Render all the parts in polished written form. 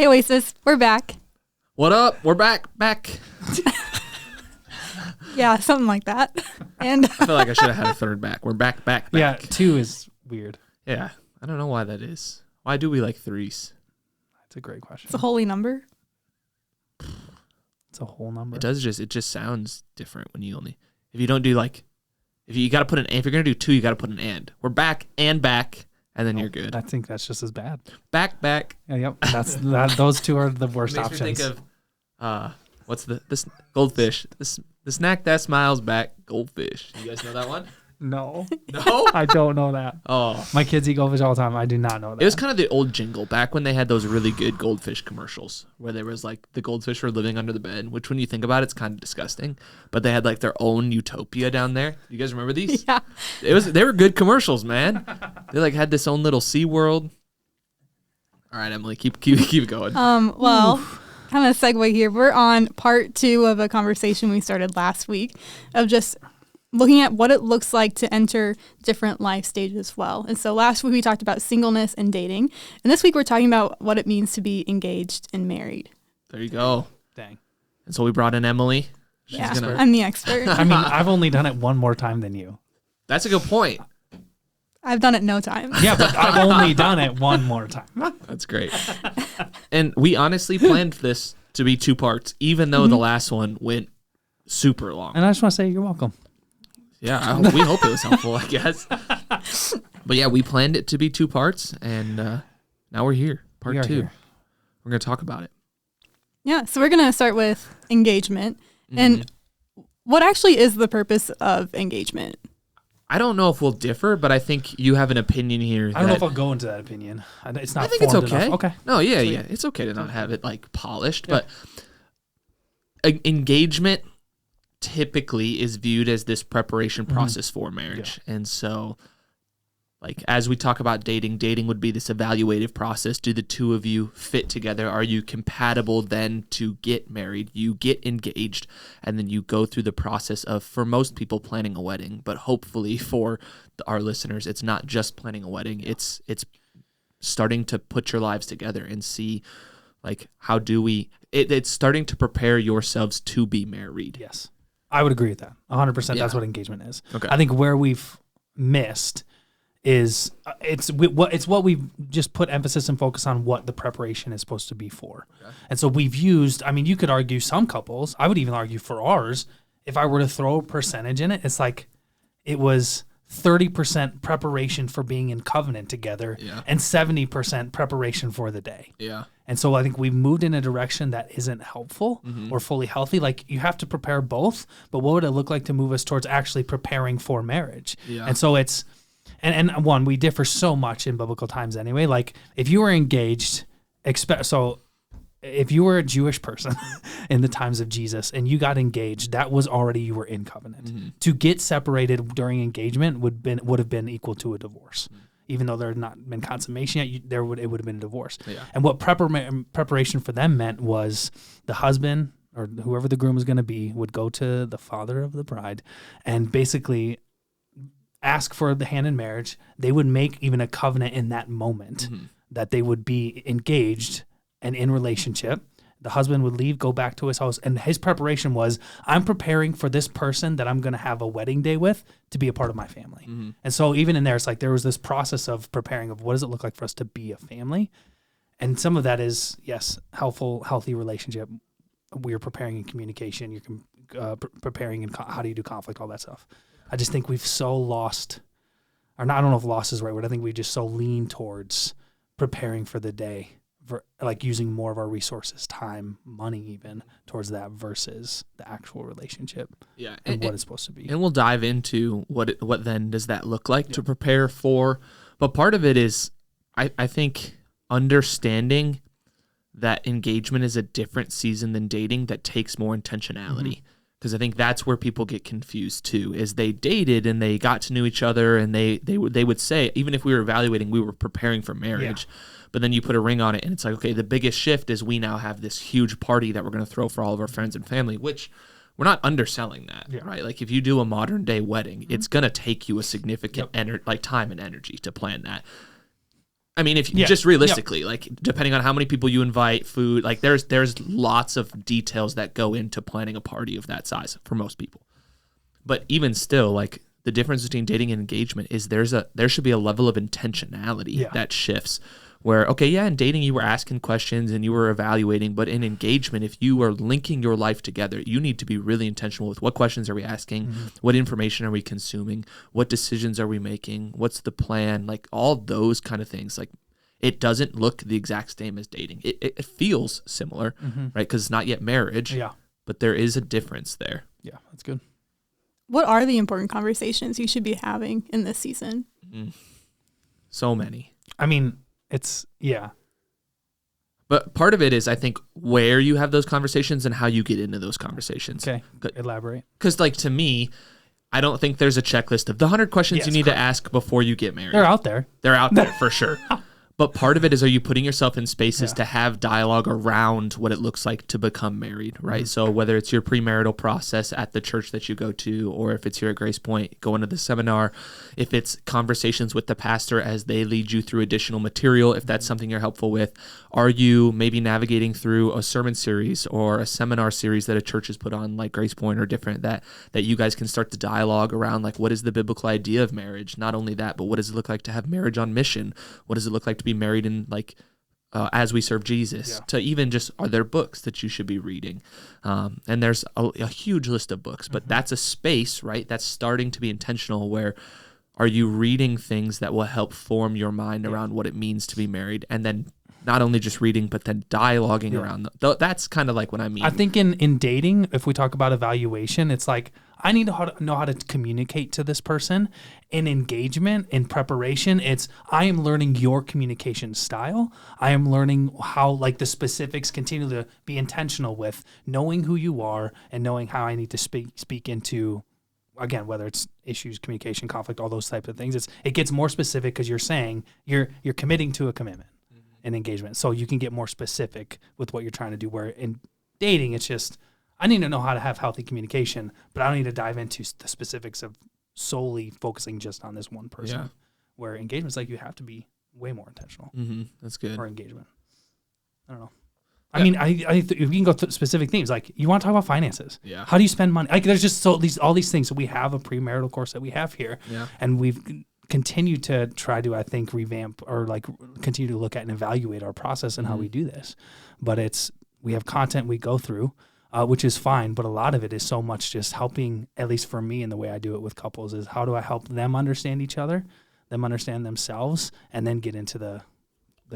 Hey, Oasis, we're back. What up? We're back. Yeah, something like that. And I feel like I should have had a third back. We're back. Yeah, 2 is weird. Yeah, I don't know why that is. Why do we like threes? That's a great question. it's a holy number. It's a whole number. It just sounds different when you only, if you don't do like, if you got to put if you're going to do 2, you got to put an and. We're back, and then you're good. I think that's just as bad. Back. Yeah, yep. Those 2 are the worst Makes options. me think of, what's this goldfish? The snack that smiles back, goldfish. You guys know that one? No. No? I don't know that. Oh. My kids eat goldfish all the time. I do not know that. It was kind of the old jingle back when they had those really good goldfish commercials where there was like the goldfish were living under the bed, which when you think about it, it's kind of disgusting. But they had like their own utopia down there. You guys remember these? Yeah. They were good commercials, man. They like had this own little Sea World. All right, Emily, keep going. Well, kind of segue here. We're on part 2 of a conversation we started last week of just looking at what it looks like to enter different life stages as well. And so last week we talked about singleness and dating. And this week we're talking about what it means to be engaged and married. There you go. Dang. And so we brought in Emily. I'm the expert. I mean, I've only done it one more time than you. That's a good point. I've done it no time. Yeah, but I've only done it one more time. That's great. And we honestly planned this to be 2 parts, even though the last one went super long. And I just want to say you're welcome. Yeah, we hope it was helpful, I guess. But yeah, we planned it to be 2 parts, and now we're here, part 2. Here. We're going to talk about it. Yeah, so we're going to start with engagement. And what actually is the purpose of engagement? I don't know if we'll differ, but I think you have an opinion here. I don't know if I'll go into that opinion. It's not. I think it's okay. Enough. Okay. No, yeah. It's okay to not have it like polished, but engagement typically is viewed as this preparation process for marriage. Yeah. And so, like, as we talk about dating would be this evaluative process. Do the 2 of you fit together? Are you compatible then to get married? You get engaged, and then you go through the process of, for most people, planning a wedding. But hopefully for our listeners, it's not just planning a wedding. It's starting to put your lives together and see, like, how do we... It's starting to prepare yourselves to be married. Yes. I would agree with that. 100%. That's what engagement is. Okay. I think where we've missed is it's what we've just put emphasis and focus on what the preparation is supposed to be for. Okay. And so we've used, I mean, you could argue some couples, I would even argue for ours, if I were to throw a percentage in it, it's like it was 30% preparation for being in covenant together and 70% preparation for the day. Yeah. And so I think we've moved in a direction that isn't helpful or fully healthy. Like, you have to prepare both, but what would it look like to move us towards actually preparing for marriage? Yeah. And so it's, and one, we differ so much in biblical times anyway. Like, if you were engaged, if you were a Jewish person in the times of Jesus and you got engaged, that was already, you were in covenant. To get separated during engagement would have been equal to a divorce. Even though there had not been consummation yet, it would have been a divorce. Yeah. And what preparation for them meant was the husband or whoever the groom was going to be would go to the father of the bride and basically ask for the hand in marriage. They would make even a covenant in that moment that they would be engaged and in relationship. The husband would leave, go back to his house, and his preparation was, I'm preparing for this person that I'm going to have a wedding day with to be a part of my family. And so even in there, it's like there was this process of preparing of what does it look like for us to be a family? And some of that is, yes, helpful, healthy relationship. We're preparing in communication. You're preparing in how do you do conflict, all that stuff. I just think we've so lost, or not, I don't know if lost is the right word. I think we just so lean towards preparing for the day, for like using more of our resources, time, money even, towards that versus the actual relationship and what it's supposed to be. And we'll dive into what then does that look like to prepare for. But part of it is, I think, understanding that engagement is a different season than dating that takes more intentionality. Because I think that's where people get confused too, is they dated and they got to know each other and they would say, even if we were evaluating, we were preparing for marriage. But then you put a ring on it and it's like, okay, the biggest shift is we now have this huge party that we're going to throw for all of our friends and family, which we're not underselling that, right? Like if you do a modern day wedding, it's going to take you a significant time and energy to plan that. I mean, if just realistically, like depending on how many people you invite, food, like there's lots of details that go into planning a party of that size for most people. But even still, like the difference between dating and engagement is there should be a level of intentionality that shifts. Where, okay, yeah, in dating you were asking questions and you were evaluating, but in engagement, if you are linking your life together, you need to be really intentional with what questions are we asking, what information are we consuming, what decisions are we making, what's the plan, like all those kind of things. Like it doesn't look the exact same as dating. It feels similar, right? Because it's not yet marriage, but there is a difference there. Yeah, that's good. What are the important conversations you should be having in this season? So many. I mean, But part of it is, I think, where you have those conversations and how you get into those conversations. Okay, elaborate. Because, like, to me, I don't think there's a checklist of the 100 questions you need to ask before you get married. They're out there. They're out there for sure. But part of it is, are you putting yourself in spaces to have dialogue around what it looks like to become married, right? So whether it's your premarital process at the church that you go to, or if it's here at Grace Point, going to the seminar, if it's conversations with the pastor as they lead you through additional material, if that's something you're helpful with, are you maybe navigating through a sermon series or a seminar series that a church has put on, like Grace Point or different, that you guys can start to dialogue around, like, what is the biblical idea of marriage? Not only that, but what does it look like to have marriage on mission? What does it look like to be married in, like, as we serve Jesus, to even just, are there books that you should be reading? And there's a huge list of books, but that's a space, right? That's starting to be intentional where are you reading things that will help form your mind around what it means to be married? And then not only just reading, but then dialoguing around. That's kind of like what I mean. I think in dating, if we talk about evaluation, it's like, I need to know how to communicate to this person. In engagement, in preparation, it's I am learning your communication style. I am learning how, like, the specifics continue to be intentional with knowing who you are and knowing how I need to speak into, again, whether it's issues, communication, conflict, all those types of things. It gets more specific because you're saying you're committing to a commitment and engagement. So you can get more specific with what you're trying to do, where in dating, it's just, I need to know how to have healthy communication, but I don't need to dive into the specifics of solely focusing just on this one person. Yeah. Where engagement's like, you have to be way more intentional. That's good. For engagement. I don't know. I mean, we can go through specific themes. Like, you want to talk about finances. Yeah. How do you spend money? Like, there's just all these things. So we have a premarital course that we have here. Yeah. And we've continued to try to, I think, revamp or like continue to look at and evaluate our process and how we do this. But we have content we go through, which is fine. But a lot of it is so much just helping, at least for me and the way I do it with couples, is how do I help them understand each other, them understand themselves, and then get into the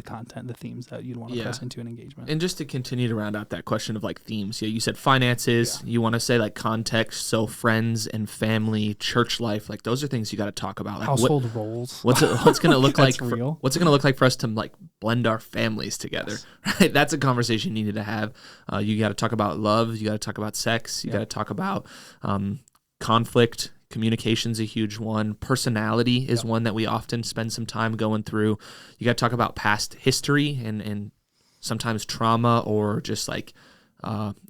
content, the themes that you'd want to press into an engagement. And just to continue to round out that question of like themes, you said finances, you want to say like context, so friends and family, church life, like those are things you got to talk about. Like household roles. What's going to look like? Real. What's it going to look like for us to like blend our families together? Right? That's a conversation you need to have. You got to talk about love. You got to talk about sex. You got to talk about conflict. Communication's a huge one. Personality is one that we often spend some time going through. You got to talk about past history and sometimes trauma or just like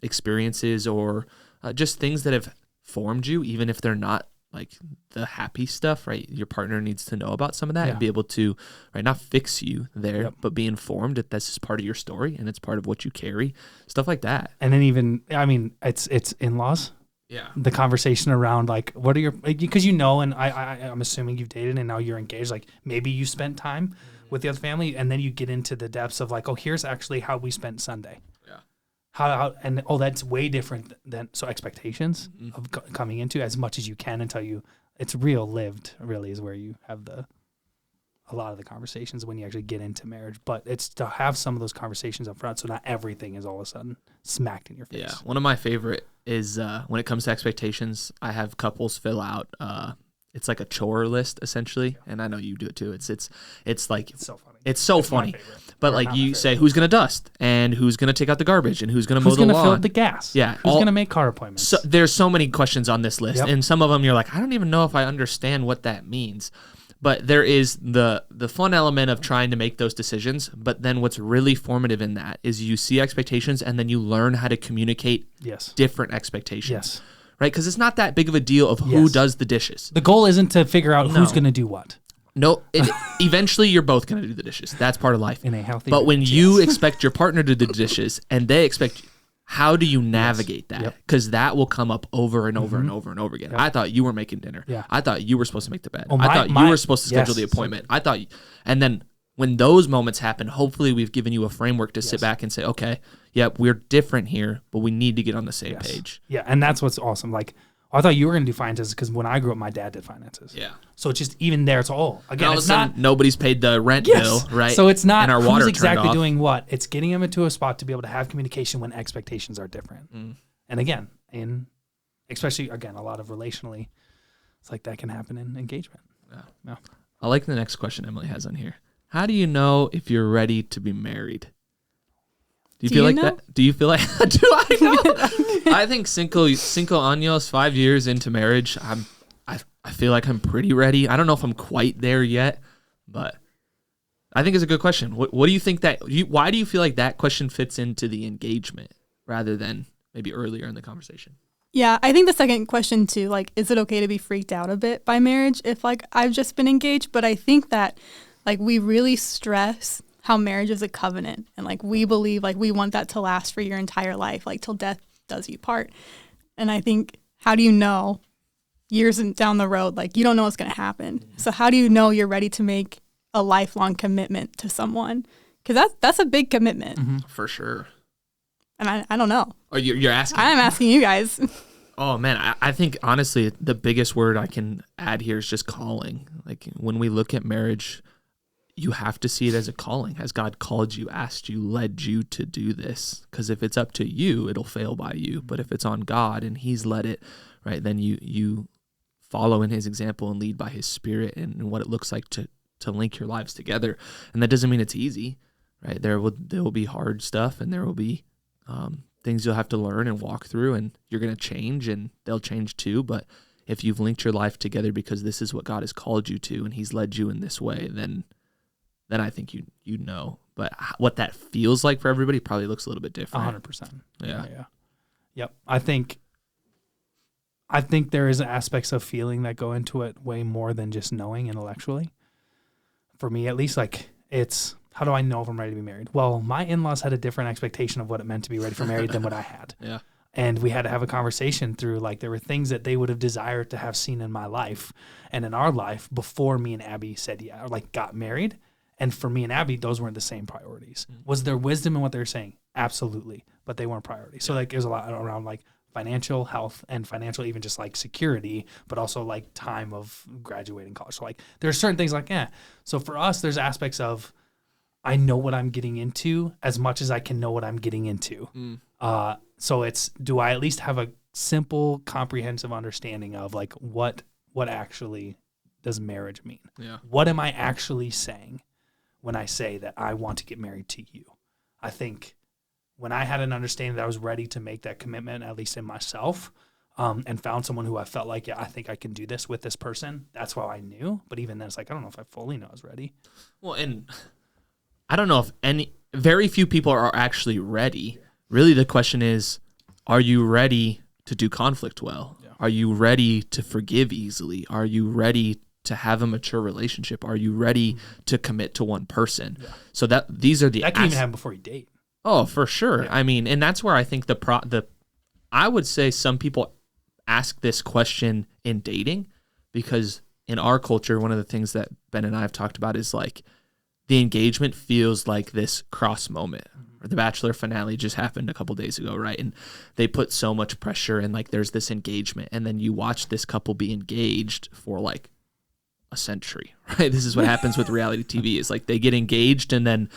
experiences or just things that have formed you, even if they're not like the happy stuff, right? Your partner needs to know about some of that and be able to, right, not fix you there, but be informed that this is part of your story and it's part of what you carry, stuff like that. And then even, I mean, it's in-laws. Yeah. The conversation around like, what are your, because and I'm assuming you've dated and now you're engaged, like maybe you spent time with the other family and then you get into the depths of like, oh, here's actually how we spent Sunday. Yeah. That's way different than, so expectations of coming into as much as you can until it's real lived really is where you have a lot of the conversations when you actually get into marriage, but it's to have some of those conversations up front so not everything is all of a sudden smacked in your face. Yeah. One of my favorite is when it comes to expectations, I have couples fill out it's like a chore list essentially, and I know you do it too. It's like it's so funny. It's so funny. But like you say who's going to dust and who's going to take out the garbage and who's going to mow the lawn. Who's going to fill up the gas? Yeah. Who's going to make car appointments? So there's so many questions on this list, and some of them you're like, I don't even know if I understand what that means. But there is the fun element of trying to make those decisions. But then what's really formative in that is you see expectations and then you learn how to communicate different expectations. Yes. Right? Because it's not that big of a deal of who does the dishes. The goal isn't to figure out who's going to do what. No, eventually you're both going to do the dishes. That's part of life. In a healthy But when marriage, you yes. expect your partner to do the dishes and they expect you, how do you navigate that? Because that will come up over and over and over and over again. I thought you were making dinner. Yeah. I thought you were supposed to make the bed. Oh, I thought you were supposed to schedule the appointment. I thought, and then when those moments happen, hopefully we've given you a framework to sit back and say, okay, yep, we're different here, but we need to get on the same page. Yeah, and that's what's awesome. Like, I thought you were going to do finances because when I grew up, my dad did finances. Yeah. So it's just even there. It's all again. All It's of a sudden, not nobody's paid the rent bill, right? So it's not and our who's water exactly turned off. doing what. It's getting them into a spot to be able to have communication when expectations are different. And again, especially again, a lot of relationally, it's like that can happen in engagement. Yeah. I like the next question Emily has on here. How do you know if you're ready to be married? Do you feel like that? Do you feel like? Do I know? I think cinco años, 5 years into marriage, I feel like I'm pretty ready. I don't know if I'm quite there yet, but I think it's a good question. What do you think why do you feel like that question fits into the engagement rather than maybe earlier in the conversation? Yeah, I think the second question too, like, is it okay to be freaked out a bit by marriage if like I've just been engaged? But I think that like we really stress how marriage is a covenant, and like we believe like we want that to last for your entire life, like till death does you part. And I think, how do you know years down the road, like you don't know what's going to happen. So how do you know you're ready to make a lifelong commitment to someone? Because that's a big commitment. For sure. And I don't know. Oh, you're asking? I'm asking you guys. Oh, man. I think, honestly, the biggest word I can add here is just calling. Like, when we look at marriage, you have to see it as a calling. Has God called you, asked you, led you to do this? Because if it's up to you, it'll fail by you. But if it's on God and he's led it, right, then you follow in his example and lead by his Spirit and what it looks like to link your lives together. And that doesn't mean it's easy, right? There will be hard stuff, and there will be things you'll have to learn and walk through, and you're going to change, and they'll change too. But if you've linked your life together because this is what God has called you to, and he's led you in this way, then I think you know. But what that feels like for everybody probably looks a little bit different. 100%. Yeah. Yep. I think there is aspects of feeling that go into it way more than just knowing intellectually. For me, at least, like, it's, how do I know if I'm ready to be married? Well, my in-laws had a different expectation of what it meant to be ready for married than what I had. Yeah. And we had to have a conversation through, like, there were things that they would have desired to have seen in my life and in our life before me and Abby said yeah, or like got married. And for me and Abby, those weren't the same priorities. Was there wisdom in what they were saying? Absolutely. But they weren't priorities. So like there's a lot around like financial health and financial, even just like security, but also like time of graduating college. So like there's certain things like, So for us, there's aspects of, I know what I'm getting into as much as I can know what I'm getting into. So it's, do I at least have a simple, comprehensive understanding of like what actually does marriage mean? Yeah. What am I actually saying when I say that I want to get married to you? I think when I had an understanding that I was ready to make that commitment, at least in myself, and found someone who I felt like, I think I can do this with this person, that's how I knew. But even then, it's like, I don't know if I fully know I was ready. Well, and I don't know if very few people are actually ready. Really, the question is, are you ready to do conflict well? Yeah. Are you ready to forgive easily? Are you ready to have a mature relationship? Are you ready to commit to one person? Yeah. So these are that can even happen before you date. Oh, for sure. Yeah. I mean, and that's where I think I would say some people ask this question in dating, because in our culture, one of the things that Ben and I have talked about is like the engagement feels like this cross moment. Or the Bachelor finale just happened a couple days ago, right? And they put so much pressure, and like there's this engagement, and then you watch this couple be engaged for like a century, right? This is what happens with reality TV, is like they get engaged, and then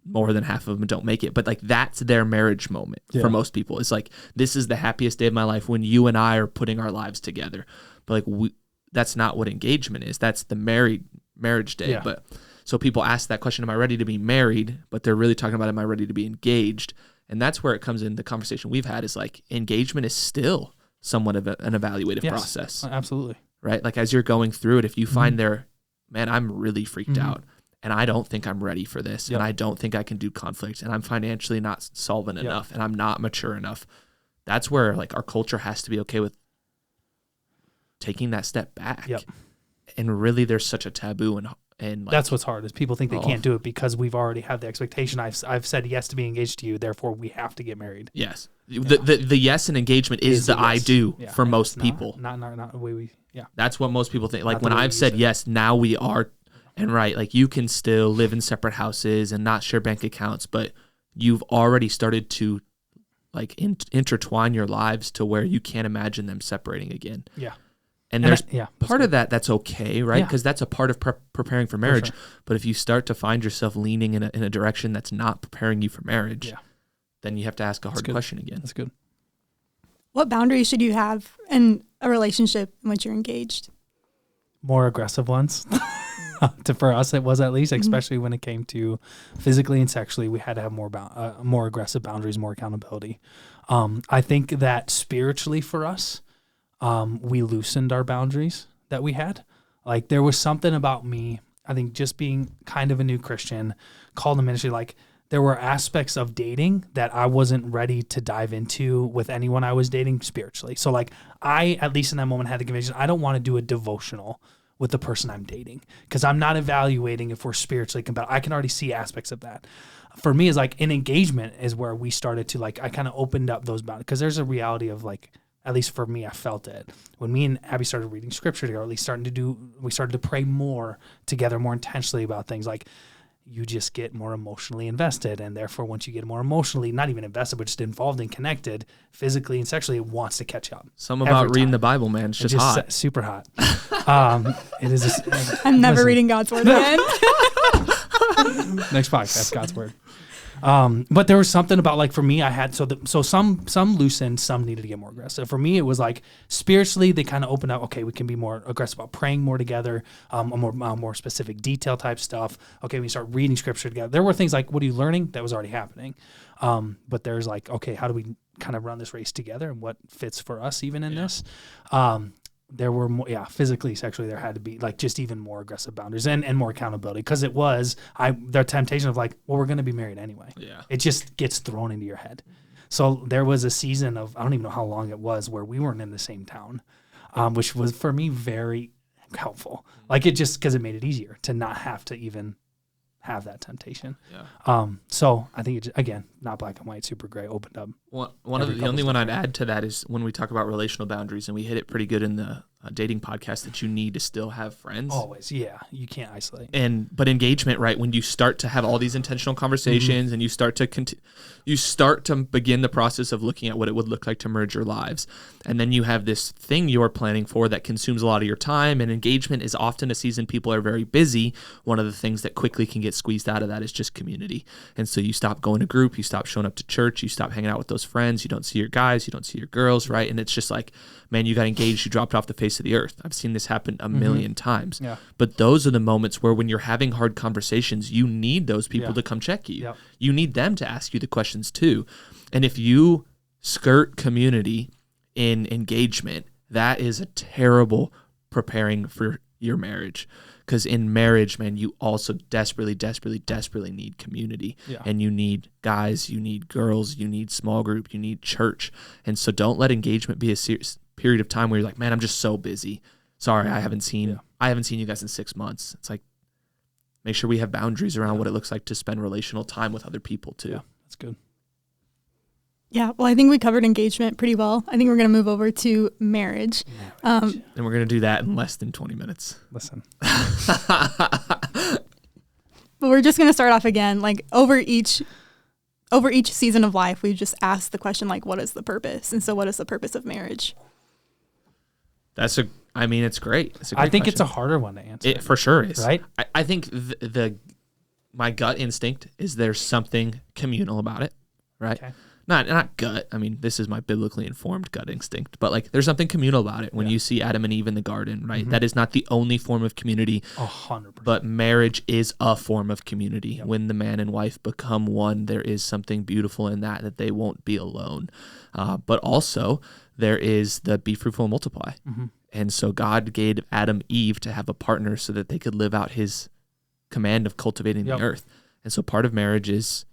more than half of them don't make it. But like that's their marriage moment for most people. It's like, this is the happiest day of my life when you and I are putting our lives together. But like that's not what engagement is. That's the marriage day. Yeah. But so people ask that question, am I ready to be married? But they're really talking about, am I ready to be engaged? And that's where it comes in. The conversation we've had is like, engagement is still somewhat of an evaluative process. Absolutely. Right? Like as you're going through it, if you find man, I'm really freaked out, and I don't think I'm ready for this, and I don't think I can do conflict, and I'm financially not solvent enough, and I'm not mature enough. That's where like our culture has to be okay with taking that step back And really there's such a taboo and like, that's what's hard is people think they can't do it because we've already had the expectation. I've said yes to be engaged to you, therefore we have to get married. Yes. The yes in engagement is the yes. I do for most people. Not the way we, That's what most people think. Like when I've said yes, now we are, and right, like you can still live in separate houses and not share bank accounts, but you've already started to like intertwine your lives to where you can't imagine them separating again. Yeah. And there's part of that's okay, right? Because that's a part of preparing for marriage. For sure. But if you start to find yourself leaning in a direction that's not preparing you for marriage, then you have to ask a hard question again. That's good. What boundaries should you have in a relationship in which you're engaged? More aggressive ones. For us, it was at least, especially when it came to physically and sexually, we had to have more aggressive boundaries, more accountability. I think that spiritually for us, we loosened our boundaries that we had. Like there was something about me, I think just being kind of a new Christian, called to ministry, like there were aspects of dating that I wasn't ready to dive into with anyone I was dating spiritually. So like I, at least in that moment, had the conviction, I don't want to do a devotional with the person I'm dating because I'm not evaluating if we're spiritually compatible. I can already see aspects of that. For me, is like an engagement is where we started to like, I kind of opened up those boundaries because there's a reality of like, at least for me, I felt it. When me and Abby started reading scripture together, or at least we started to pray more together, more intentionally about things. Like you just get more emotionally invested. And therefore, once you get more emotionally, not even invested, but just involved and connected physically and sexually, it wants to catch up. Something about reading the Bible, man. It's just hot. Super hot. It is. I'm never reading God's word again. Next podcast, God's word. But there was something about like for me, I had so some loosened, some needed to get more aggressive. For me, it was like spiritually, they kind of opened up. Okay, we can be more aggressive about praying more together, a more specific detail type stuff. Okay, we start reading scripture together. There were things like, what are you learning? That was already happening. But there's like, okay, how do we kind of run this race together and what fits for us even in this? There were more, physically, sexually, there had to be like just even more aggressive boundaries and more accountability because it was the temptation of like, well, we're going to be married anyway. Yeah, it just gets thrown into your head. So there was a season of, I don't even know how long it was, where we weren't in the same town, which was for me very helpful. Like it just because it made it easier to not have to even have that temptation. Yeah. So I think again, not black and white, super gray, opened up. The only one I'd add to that is when we talk about relational boundaries, and we hit it pretty good in the dating podcast, that you need to still have friends. Always, yeah. You can't isolate. But engagement, right? When you start to have all these intentional conversations, and you start to begin the process of looking at what it would look like to merge your lives, and then you have this thing you're planning for that consumes a lot of your time. And engagement is often a season people are very busy. One of the things that quickly can get squeezed out of that is just community. And so you stop going to group, you stop showing up to church, you stop hanging out with those friends, you don't see your guys, you don't see your girls, right? And it's just like, man, you got engaged, you dropped off the face of the earth. I've seen this happen a million times. Yeah. But those are the moments where when you're having hard conversations, you need those people to come check you. Yeah. You need them to ask you the questions too. And if you skirt community in engagement, that is a terrible preparing for your marriage. Because in marriage, man, you also desperately need community. Yeah. And you need guys, you need girls, you need small group, you need church. And so don't let engagement be a serious period of time where you're like, man, I'm just so busy. Sorry, I haven't seen you guys in 6 months. It's like, make sure we have boundaries around what it looks like to spend relational time with other people too. Yeah, that's good. Yeah, well, I think we covered engagement pretty well. I think we're going to move over to marriage. And we're going to do that in less than 20 minutes. Listen. But we're just going to start off again, like over each season of life, we just ask the question, like, what is the purpose? And so what is the purpose of marriage? It's great. It's a great question. It's a harder one to answer. It for sure is. Right? I think my gut instinct is there's something communal about it, right? Okay. Not gut. I mean, this is my biblically informed gut instinct, but like there's something communal about it when you see Adam and Eve in the garden, right? Mm-hmm. That is not the only form of community. 100%. But marriage is a form of community. Yep. When the man and wife become one, there is something beautiful in that they won't be alone. But also there is the be fruitful and multiply. Mm-hmm. And so God gave Adam Eve to have a partner so that they could live out his command of cultivating the earth. And so part of marriage is,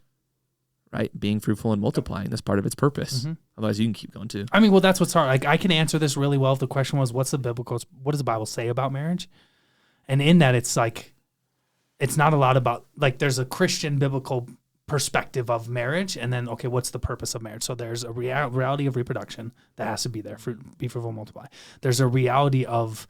right, being fruitful and multiplying. That's part of its purpose. Mm-hmm. Otherwise, you can keep going too. I mean, well, that's what's hard. Like, I can answer this really well if the question was, what does the Bible say about marriage? And in that, it's like, it's not a lot about, like, there's a Christian biblical perspective of marriage, and then, okay, what's the purpose of marriage? So there's a reality of reproduction that has to be there, for be fruitful, multiply. There's a reality of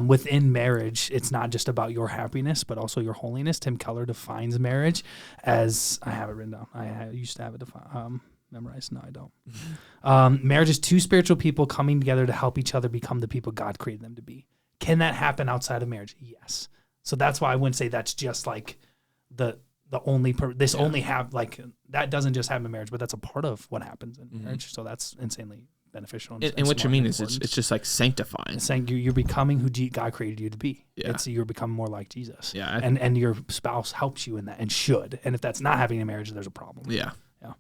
within marriage, it's not just about your happiness, but also your holiness. Tim Keller defines marriage as, I have it written down. I used to have it memorized. No, I don't. Marriage is two spiritual people coming together to help each other become the people God created them to be. Can that happen outside of marriage? Yes. So that's why I wouldn't say that's just like the only only have, like, that doesn't just happen in marriage, but that's a part of what happens in marriage. So that's insanely beneficial. And what you mean is it's just like sanctifying. It's saying you're becoming who God created you to be. Yeah. You're becoming more like Jesus. Yeah. And your spouse helps you in that, and should. And if that's not happening in marriage, there's a problem. Yeah. Yeah.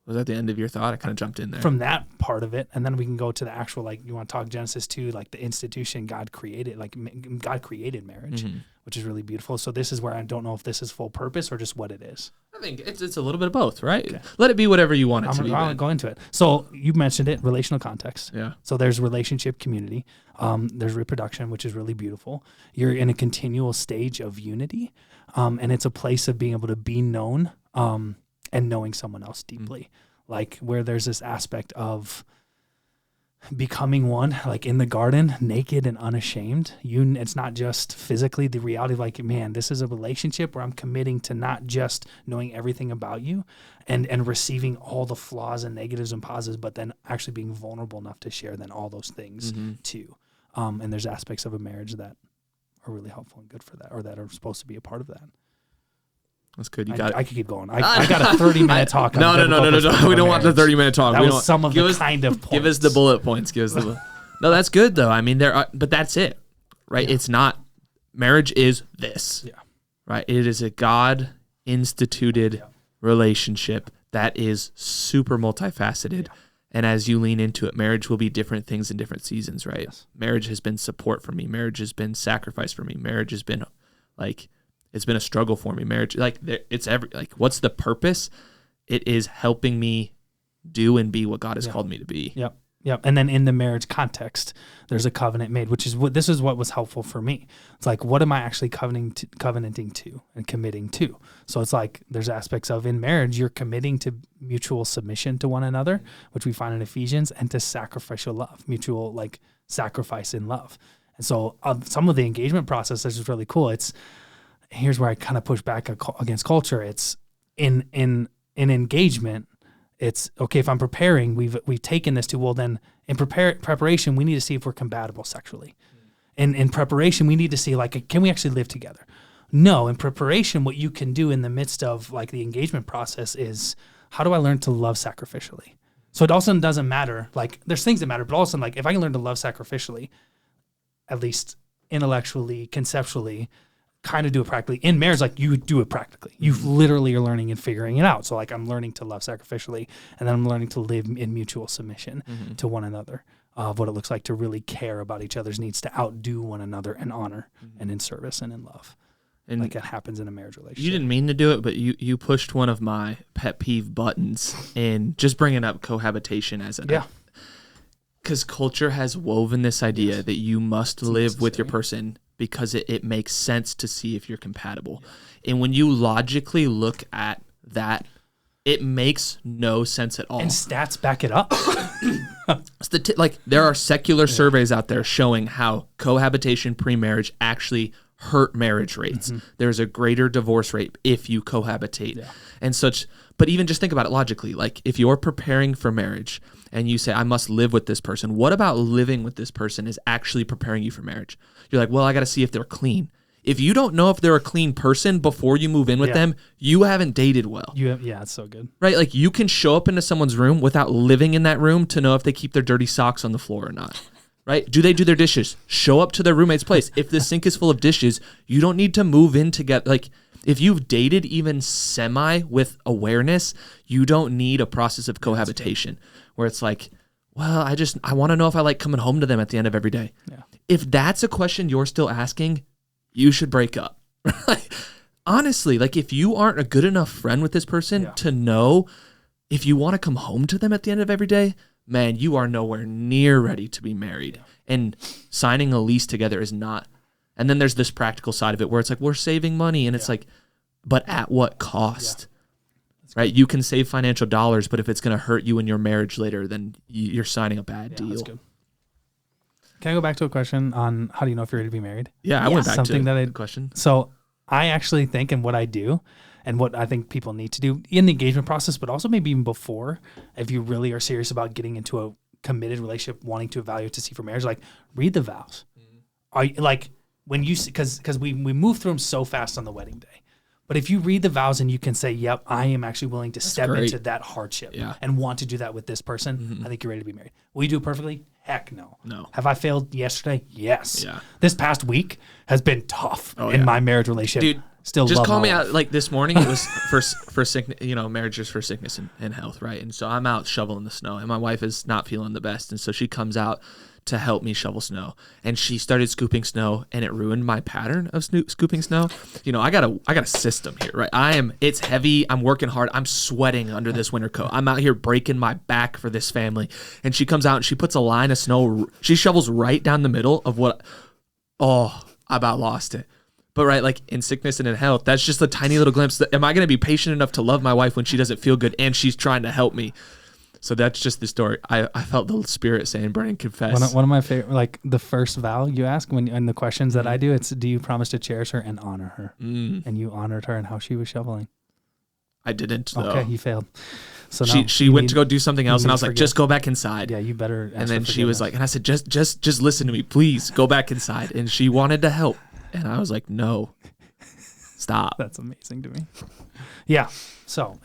Was that the end of your thought? I kind of jumped in there. From that part of it, and then we can go to the actual, like, you want to talk Genesis 2, like the institution God created, like God created marriage, which is really beautiful. So this is where I don't know if this is full purpose or just what it is. I think it's a little bit of both, right? Okay. Let it be whatever you want it to be. I'll go into it. So you mentioned it, relational context. Yeah. So there's relationship, community. There's reproduction, which is really beautiful. You're in a continual stage of unity, and it's a place of being able to be known and knowing someone else deeply. Like, where there's this aspect of becoming one, like in the garden, naked and unashamed. It's not just physically, the reality of, like, man, this is a relationship where I'm committing to not just knowing everything about you and receiving all the flaws and negatives and positives, but then actually being vulnerable enough to share then all those things too. And there's aspects of a marriage that are really helpful and good for that, or that are supposed to be a part of that. That's good. I could keep going. I got a 30-minute talk. No. We don't want the 30-minute talk. That was some of the kind of points. Give us the bullet points. No, that's good though. I mean, but that's it, right? Yeah. It's not, marriage is this, right? It is a God instituted relationship that is super multifaceted. And as you lean into it, marriage will be different things in different seasons, right? Yes. Marriage has been support for me. Marriage has been sacrifice for me. Marriage has been like, it's been a struggle for me. Marriage, like, what's the purpose? It is helping me do and be what God has called me to be. Yep. And then in the marriage context, there's a covenant made, which is this is what was helpful for me. It's like, what am I actually covenanting to and committing to? So it's like, there's aspects of, in marriage, you're committing to mutual submission to one another, which we find in Ephesians, and to sacrificial love, mutual, like, sacrifice in love. And so some of the engagement process is really cool. Here's where I kind of push back against culture. It's in engagement. It's okay, if I'm preparing, we've taken this to, well, then in preparation, we need to see if we're compatible sexually. In preparation, we need to see, like, can we actually live together? No, in preparation, what you can do in the midst of, like, the engagement process is, how do I learn to love sacrificially? So it also doesn't matter, like, there's things that matter, but also, like, if I can learn to love sacrificially, at least intellectually, conceptually, kind of do it practically. In marriage, like, you do it practically. You literally are learning and figuring it out. So, like, I'm learning to love sacrificially, and then I'm learning to live in mutual submission to one another, of what it looks like to really care about each other's needs, to outdo one another in honor and in service and in love. And like, it happens in a marriage relationship. You didn't mean to do it, but you pushed one of my pet peeve buttons in just bringing up cohabitation as a because culture has woven this idea that you must live with your person because it makes sense to see if you're compatible. Yeah. And when you logically look at that, it makes no sense at all. And stats back it up. Like, there are secular surveys out there showing how cohabitation pre-marriage actually hurt marriage rates. There's a greater divorce rate if you cohabitate and such. But even just think about it logically. Like, if you're preparing for marriage and you say, I must live with this person, what about living with this person is actually preparing you for marriage? You're like, well, I got to see if they're clean. If you don't know if they're a clean person before you move in with them, you haven't dated well. It's so good. Right? Like, you can show up into someone's room without living in that room to know if they keep their dirty socks on the floor or not. Right? Do they do their dishes? Show up to their roommate's place. If the sink is full of dishes, you don't need to move in together. Like, if you've dated even semi with awareness, you don't need a process of cohabitation where it's like, well, I want to know if I like coming home to them at the end of every day. Yeah. If that's a question you're still asking, you should break up. Honestly, like, if you aren't a good enough friend with this person to know if you want to come home to them at the end of every day, man, you are nowhere near ready to be married. And signing a lease together is not And then there's this practical side of it where it's like, we're saving money. And it's like, but at what cost? Right? You can save financial dollars, but if it's going to hurt you in your marriage later, then you're signing a bad deal. That's good. Can I go back to a question on how do you know if you're ready to be married? Yeah, I went back Something to that the question. So I actually think, and what I do, and what I think people need to do in the engagement process, but also maybe even before, if you really are serious about getting into a committed relationship, wanting to evaluate to see for marriage, like read the vows. Are you, like when you, because we move through them so fast on the wedding day. But if you read the vows and you can say, yep, I am actually willing to step into that hardship and want to do that with this person, I think you're ready to be married. Will you do it perfectly? Heck no. No. Have I failed yesterday? Yes. Yeah. This past week has been tough in my marriage relationship. Dude, still just love call my me wife. out. Like this morning, it was for sickness, marriage is for sickness and health, right? And so I'm out shoveling the snow, and my wife is not feeling the best. And so she comes out to help me shovel snow, and she started scooping snow, and it ruined my pattern of scooping snow. I got a system here, right? It's heavy. I'm working hard. I'm sweating under this winter coat. I'm out here breaking my back for this family. And she comes out and she puts a line of snow. She shovels right down the middle of I about lost it. But right, like in sickness and in health, that's just a tiny little glimpse. Am I going to be patient enough to love my wife when she doesn't feel good and she's trying to help me? So that's just the story. I felt the Spirit saying, Brennan, confess. One of my favorite, like the first vow you ask and the questions that I do, it's, do you promise to cherish her and honor her? And you honored her and how she was shoveling. I didn't, though. Okay, you failed. So she went to go do something else, and I was like, just go back inside. Yeah, you better ask And then for she was forgiveness. like, and I said, just listen to me, please go back inside. And she wanted to help. And I was like, no, stop. That's amazing to me. Yeah. So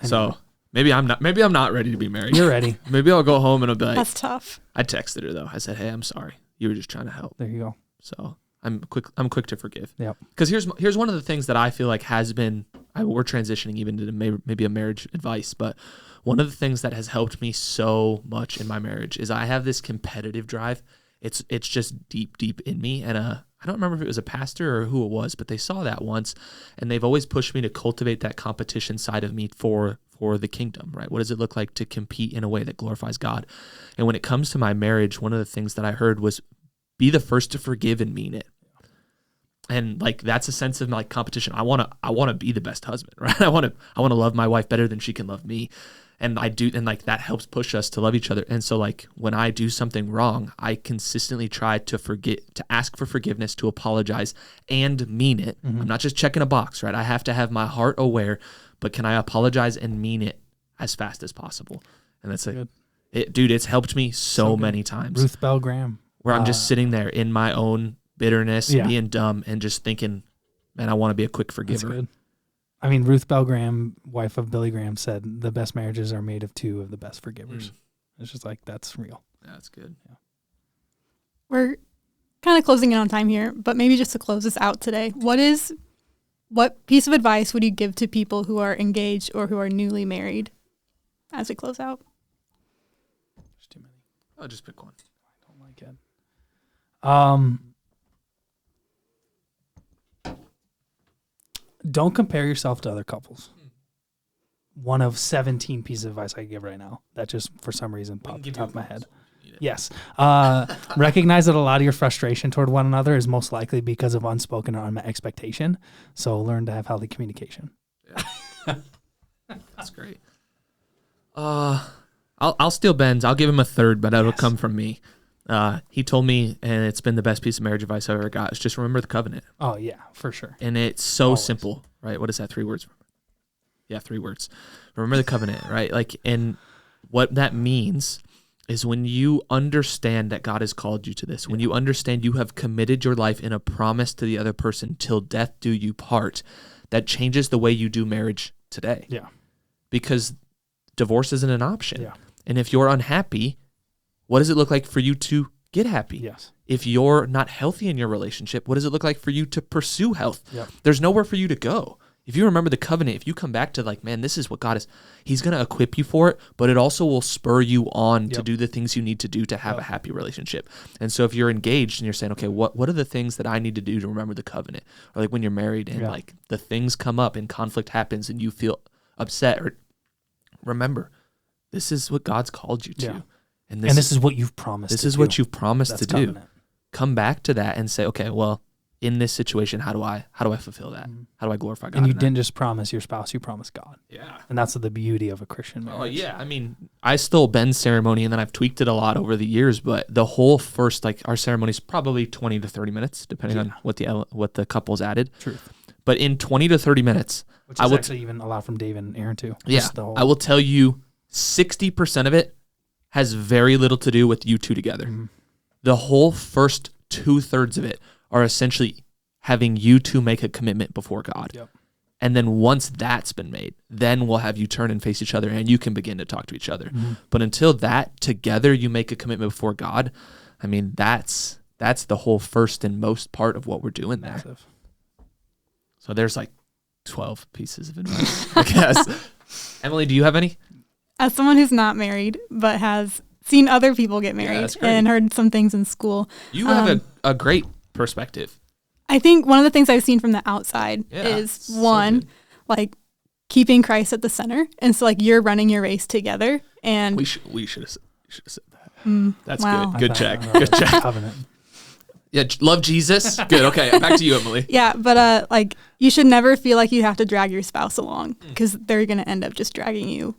maybe I'm not ready to be married. You're ready. Maybe I'll go home and I'll be like, That's tough. I texted her though. I said, hey, I'm sorry. You were just trying to help. There you go. So I'm quick to forgive. Yep. Because here's one of the things that I feel like has been, we're transitioning even to maybe a marriage advice, but one of the things that has helped me so much in my marriage is I have this competitive drive. It's just deep in me. And I don't remember if it was a pastor or who it was, but they saw that once, and they've always pushed me to cultivate that competition side of me for the kingdom, right? What does it look like to compete in a way that glorifies God? And when it comes to my marriage, one of the things that I heard was be the first to forgive and mean it. And like that's a sense of like competition. I want to be the best husband, right? I want to love my wife better than she can love me. And I do, and like that helps push us to love each other. And so like when I do something wrong, I consistently try to ask for forgiveness, to apologize and mean it. I'm not just checking a box, right? I have to have my heart aware, but can I apologize and mean it as fast as possible? And that's it's helped me so many times. Ruth Bell Graham. Where I'm just sitting there in my own bitterness, being dumb, and just thinking, man, I want to be a quick forgiver. That's good. I mean, Ruth Bell Graham, wife of Billy Graham, said the best marriages are made of two of the best forgivers. It's just like, that's real. Yeah, that's good. Yeah. We're kind of closing in on time here, but maybe just to close this out today, what piece of advice would you give to people who are engaged or who are newly married as we close out? There's too many. I'll just pick one. I don't like it. Don't compare yourself to other couples. One of 17 pieces of advice I can give right now that just for some reason popped the top of my head. Yes. Recognize that a lot of your frustration toward one another is most likely because of unspoken or unmet expectation. So learn to have healthy communication. Yeah. That's great. I'll steal Ben's. I'll give him a third, but it'll come from me. He told me, and it's been the best piece of marriage advice I've ever got, is just remember the covenant. Oh, yeah, for sure. And it's so simple, right? What is that, 3 words? Yeah, 3 words. Remember the covenant, right? Like, and what that means is when you understand that God has called you to this, when you understand you have committed your life in a promise to the other person till death do you part, that changes the way you do marriage today. Yeah. Because divorce isn't an option. Yeah. And if you're unhappy, what does it look like for you to get happy? Yes. If you're not healthy in your relationship, what does it look like for you to pursue health? Yep. There's nowhere for you to go. If you remember the covenant, if you come back to like, man, this is what God is, he's going to equip you for it, but it also will spur you on to do the things you need to do to have a happy relationship. And so if you're engaged and you're saying, okay, what are the things that I need to do to remember the covenant? Or like when you're married and like the things come up and conflict happens and you feel upset, or remember, this is what God's called you to. Yeah. And this is what you've promised This to is do. what you've promised That's to do. covenant. Come back to that and say, okay, well, in this situation, how do I fulfill that? How do I glorify God? And you in that? didn't just promise your spouse, you promised God. Yeah. And that's the beauty of a Christian marriage. Oh, yeah. I mean, I still bend ceremony, and then I've tweaked it a lot over the years, but the whole first, like, our ceremony is probably 20 to 30 minutes, depending on what the couple's added. Truth. But in 20 to 30 minutes, Which is actually even a lot from Dave and Aaron, too. Yeah. I will tell you 60% of it has very little to do with you two together. Mm-hmm. The whole first 2/3 of it are essentially having you two make a commitment before God. Yep. And then once that's been made, then we'll have you turn and face each other and you can begin to talk to each other. Mm-hmm. But until that, together you make a commitment before God, I mean, that's the whole first and most part of what we're doing there. Massive. So there's like 12 pieces of advice, I guess. Emily, do you have any? As someone who's not married, but has seen other people get married and heard some things in school. You have a great perspective. I think one of the things I've seen from the outside is one, like keeping Christ at the center. And so like you're running your race together. And we should have said that. That's wow. good. Good check. Good check. Covenant. Yeah, love Jesus. Good. Okay, back to you, Emily. Yeah, but like you should never feel like you have to drag your spouse along because they're going to end up just dragging you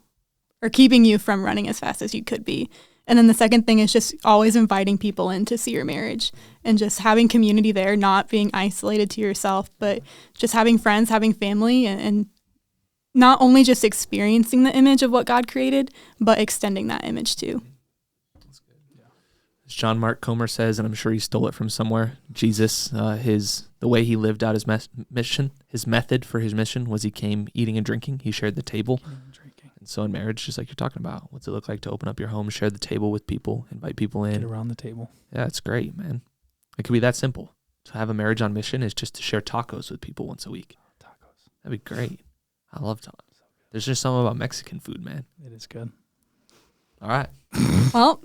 or keeping you from running as fast as you could be. And then the second thing is just always inviting people in to see your marriage and just having community there, not being isolated to yourself, but just having friends, having family, and not only just experiencing the image of what God created, but extending that image too. That's good. Yeah. As John Mark Comer says, and I'm sure he stole it from somewhere, Jesus, the way he lived out his mission, his method for his mission was he came eating and drinking. He shared the table. And so in marriage, just like you're talking about, what's it look like to open up your home, share the table with people, invite people in? Get around the table. Yeah, it's great, man. It could be that simple. To have a marriage on mission is just to share tacos with people once a week. Tacos. That'd be great. I love tacos. There's just something about Mexican food, man. It is good. All right. Well,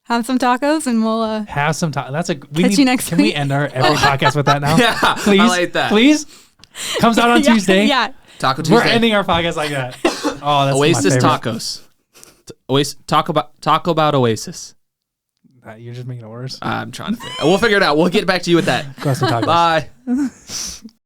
have some tacos and we'll have some tacos. That's catch you next week. Can we end our every podcast with that now? Yeah, please. I like that. Please. Comes out on Tuesday. Yeah. Taco Tuesday. We're ending our podcast like that. Oh, that's Oasis my tacos. Talk about Oasis. You're just making it worse. I'm trying to figure. We'll figure it out. We'll get back to you with that. Go have some tacos. Bye.